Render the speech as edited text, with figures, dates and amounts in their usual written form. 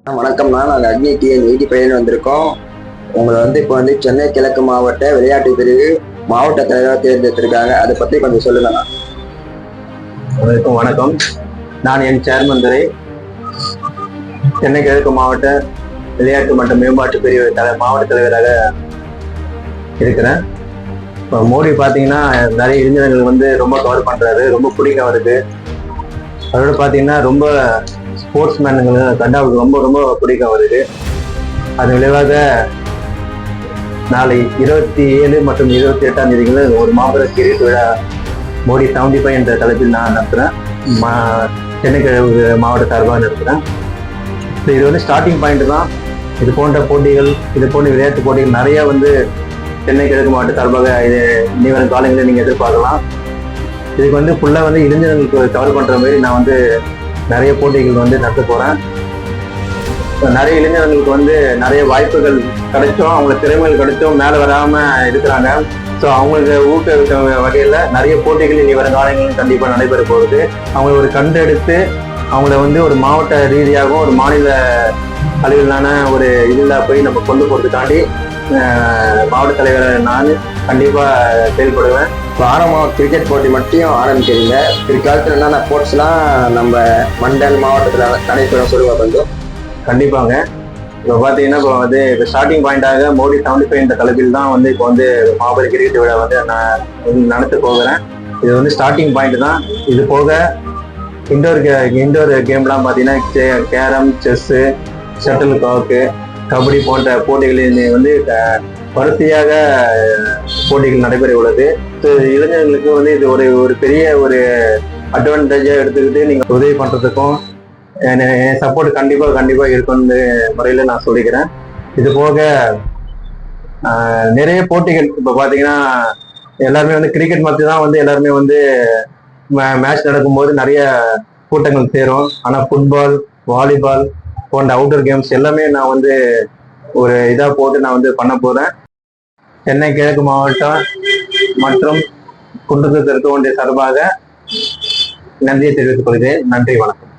வணக்கம்ண்ணா, நாங்கள் அக்னி டிஎன் 85 வந்திருக்கோம். உங்களை இப்போ சென்னை கிழக்கு மாவட்ட விளையாட்டு பிரிவு மாவட்ட தலைவராக தேர்ந்தெடுத்திருக்காங்க. அதை பற்றி கொஞ்சம் சொல்லுங்கண்ணா. வணக்கம். நான் என் சேர்மன் துரை, சென்னை கிழக்கு மாவட்ட விளையாட்டு மற்றும் மேம்பாட்டு பிரிவு மாவட்ட தலைவராக இருக்கிறேன். இப்போ மோடி பார்த்தீங்கன்னா நிறைய இளைஞர்கள் ரொம்ப கவர் பண்ணுறாரு, ரொம்ப பிடிக்கும் அவருக்கு. அதோட பார்த்தீங்கன்னா ரொம்ப ஸ்போர்ட்ஸ் மேனுங்களை கண்டா அவருக்கு ரொம்ப ரொம்ப பிடிக்கும் அவருக்கு. அது விளைவாக நாளை 27 மற்றும் 28ஆம் தேதிகளில் ஒரு மாபெரும் கிரிக்கெட் விழா மோடி 75 என்ற தலைப்பில் நான் நடத்துகிறேன். சென்னை கிழக்கு மாவட்ட சார்பாக நடத்துகிறேன். இது ஸ்டார்டிங் பாயிண்ட் தான். இது போன்ற போட்டிகள், இது போன்ற விளையாட்டு போட்டிகள் நிறைய சென்னை கிழக்கு மாவட்ட சார்பாக இனி வரும் காலங்களில் நீங்கள் எதிர்பார்க்கலாம். இதுக்கு ஃபுல்லாக இளைஞர்களுக்கு கவர் பண்ணுற மாதிரி நான் நிறைய போட்டிகள் நடத்த போகிறேன். நிறைய இளைஞர்களுக்கு நிறைய வாய்ப்புகள் கிடைச்சோம், அவங்களுக்கு திறமைகள் கிடைச்சோம், மேலே வராமல் இருக்கிறாங்க. ஸோ அவங்களுக்கு ஊக்குவிக்க வகையில் நிறைய போட்டிகள் இனி வரும் காலங்களில் கண்டிப்பாக நடைபெற போகுது. அவங்களை ஒரு கண்டெடுத்து அவங்கள ஒரு மாவட்ட ரீதியாகவும் ஒரு மாநில அளவிலான ஒரு இதில் போய் நம்ம கொண்டு போகிறதுக்காண்டி மாவட்ட தலைவர் நான் கண்டிப்பாக செயல்படுவேன். இப்போ ஆரம்பம் கிரிக்கெட் போட்டி மட்டும் ஆரம்பிக்கிறீங்க. பிற்காலத்தில் என்னென்ன ஸ்போர்ட்ஸ்லாம் நம்ம மண்டல் மாவட்டத்தில் நடைபெறும் சொல்லுவா கொஞ்சம்? கண்டிப்பாங்க. இப்போ பார்த்தீங்கன்னா இப்போ ஸ்டார்டிங் பாயிண்டாக மோடி 75 என்ற தலைப்பில் தான் இப்போ மாபெரும் கிரிக்கெட் விழா நான் நடத்த போகிறேன். இது ஸ்டார்டிங் பாயிண்ட் தான். இது போக இண்டோர் கேம்லாம் பார்த்தீங்கன்னா carrom, chess, shuttle cock, kabaddi போன்ற போட்டிகளில் வரிசையாக போட்டிகள் நடைபெற உள்ளது. இளைஞர்களுக்கு இது ஒரு பெரிய ஒரு அட்வான்டேஜாக எடுத்துக்கிட்டு நீங்கள் உதவி பண்ணுறதுக்கும் என் சப்போர்ட் கண்டிப்பாக இருக்கும்னு முறையில் நான் சொல்லிக்கிறேன். இது போக நிறைய போட்டிகள் இப்போ பார்த்தீங்கன்னா எல்லாருமே கிரிக்கெட் மாதிரி தான் எல்லாருமே மேட்ச் நடக்கும்போது நிறைய கூட்டங்கள் சேரும். ஆனால் ஃபுட்பால், வாலிபால் போன்ற அவுட்டோர் கேம்ஸ் எல்லாமே நான் ஒரு இதாக போட்டு நான் பண்ண போகிறேன். சென்னை கிழக்கு மாவட்டம் மற்றும் குன்றத்தூர் தெற்கு ஒன்றிய சார்பாக நன்றியை தெரிவித்துக் கொள்கிறேன். நன்றி, வணக்கம்.